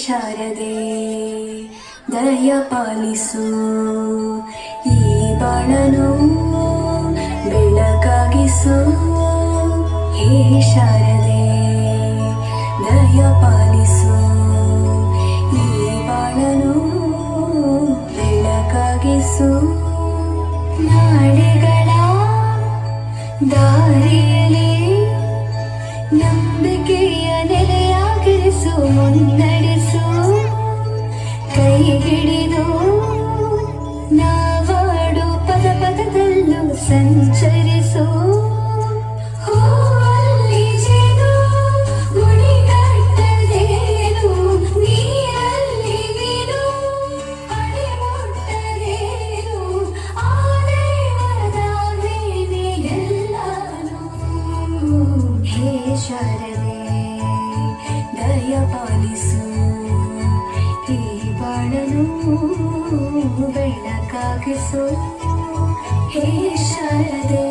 ಶಾರದೆ ದಯ ಪಾಲಿಸು, ಈ ಬಾಳನು ಬೆಳಕಾಗಿಸು. ಹೇ ಶಾರದೆ ದಯ ಪಾಲಿಸು, ಈ ಬಾಳನು ಬೆಳಕಾಗಿಸು. ನಾಡಿಗಳ ದಾರಿಯಲ್ಲಿ ನಂಬಿಕೆಯ ನೆಲೆಯಾಗಿರಿಸು, ಮುನ್ನಡೆಸು. ಕೈ ಹಿಡಿದು ನಾವಾಡು ಪದ ಪದದಲ್ಲೂ ಸಂಚರಿಸು. ಶಾರದೆ ದಯ ಪಾಲಿಸು, ಈ ಬಾಳನು ಬೆಳಕಾಗಿಸು. ಹೇ ಶಾರದೆ